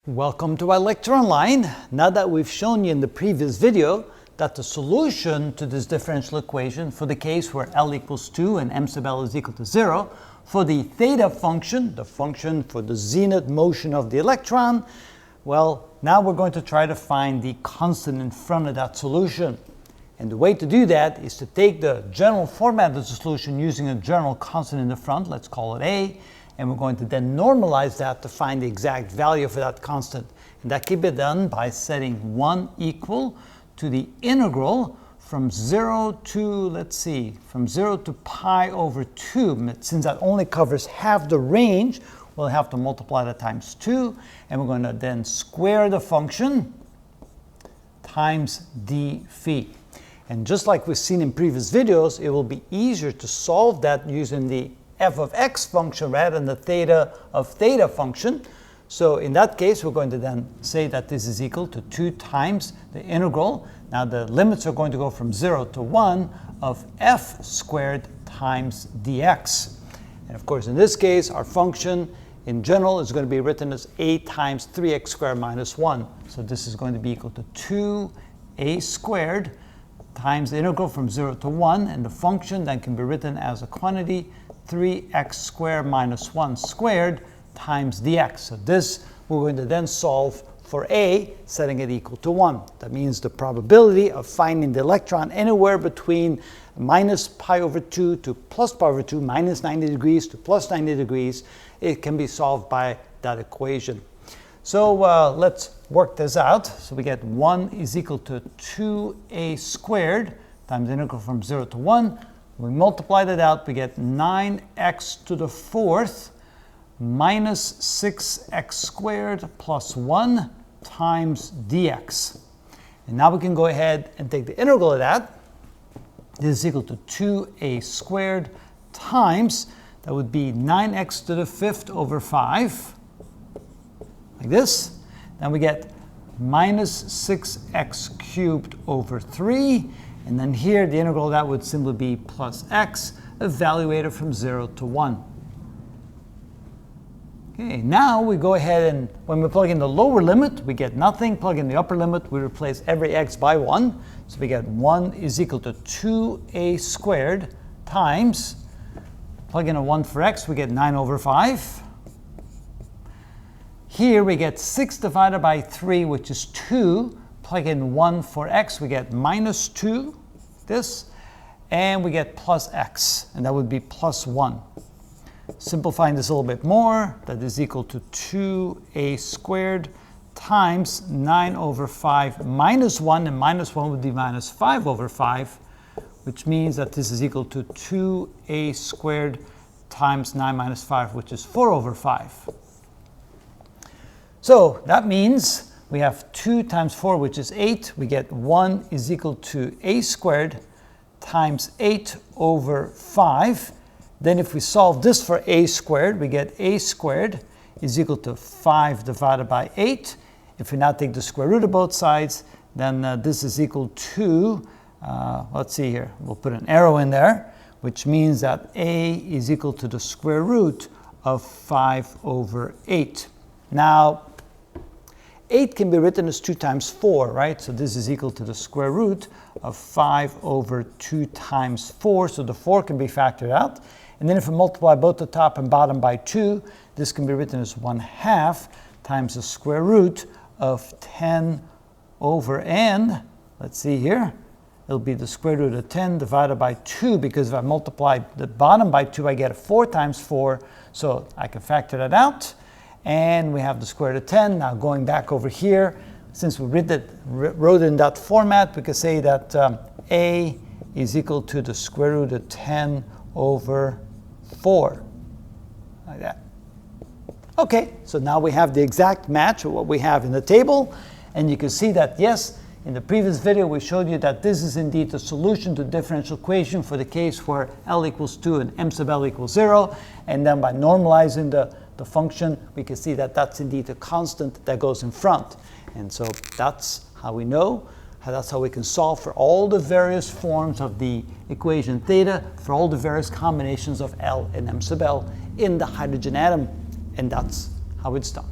Welcome to our lecture online. Now that we've shown you in the previous video that the solution to this differential equation for the case where L equals 2 and m sub L is equal to 0, for the theta function, the function for the zenith motion of the electron, well, now we're going to try to find the constant in front of that solution. And the way to do that is to take the general format of the solution using a general constant in the front, let's call it A, and we're going to then normalize that to find the exact value for that constant. And that can be done by setting 1 equal to the integral from 0 to, from 0 to pi over 2. Since that only covers half the range, we'll have to multiply that times 2. And we're going to then square the function times d phi. And just like we've seen in previous videos, it will be easier to solve that using the f of x function rather than the theta of theta function. So in that case, we're going to then say that this is equal to 2 times the integral. Now the limits are going to go from 0 to 1 of f squared times dx. And of course, in this case, our function in general is going to be written as a times 3x squared minus 1. So this is going to be equal to 2a squared times the integral from 0 to 1. And the function then can be written as a quantity 3x squared minus 1 squared times dx. So this we're going to then solve for a, setting it equal to 1. That means the probability of finding the electron anywhere between minus pi over 2 to plus pi over 2, minus 90 degrees to plus 90 degrees, it can be solved by that equation. So let's work this out. So we get 1 is equal to 2a squared times the integral from 0 to 1. We multiply that out, we get 9x to the 4th minus 6x squared plus 1 times dx. And now we can go ahead and take the integral of that. This is equal to 2a squared times, that would be 9x to the 5th over 5, like this. Then we get minus 6x cubed over 3. And then here, the integral of that would simply be plus x, evaluated from 0 to 1. Okay, now we go ahead and when we plug in the lower limit, we get nothing. Plug in the upper limit, we replace every x by 1. So we get 1 is equal to 2a squared times, plug in a 1 for x, we get 9 over 5. Here we get 6 divided by 3, which is 2. Plug in 1 for x, we get minus 2, this, and we get plus x, and that would be plus 1. Simplifying this a little bit more, that is equal to 2a squared times 9 over 5 minus 1, and minus 1 would be minus 5 over 5, which means that this is equal to 2a squared times 9 minus 5, which is 4 over 5. So that means we have 2 times 4, which is 8. We get 1 is equal to a squared times 8 over 5. Then if we solve this for a squared, we get a squared is equal to 5 divided by 8. If we now take the square root of both sides, then this is equal to, let's see here, we'll put an arrow in there, which means that a is equal to the square root of 5 over 8. Now, 8 can be written as 2 times 4, right? So this is equal to the square root of 5 over 2 times 4. So the 4 can be factored out. And then if we multiply both the top and bottom by 2, this can be written as 1/2 times the square root of 10 over n. Let's see here. It'll be the square root of 10 divided by 2, because if I multiply the bottom by 2, I get 4 times 4. So I can factor that out. And we have the square root of 10. Now going back over here, since we wrote it in that format, we can say that a is equal to the square root of 10 over 4, like that. Okay, so now we have the exact match of what we have in the table. And you can see that, yes, in the previous video, we showed you that this is indeed the solution to the differential equation for the case where L equals 2 and m sub L equals 0. And then by normalizing the function, we can see that that's indeed a constant that goes in front. And so that's how we know, that's how we can solve for all the various forms of the equation theta, for all the various combinations of L and m sub L in the hydrogen atom. And that's how it's done.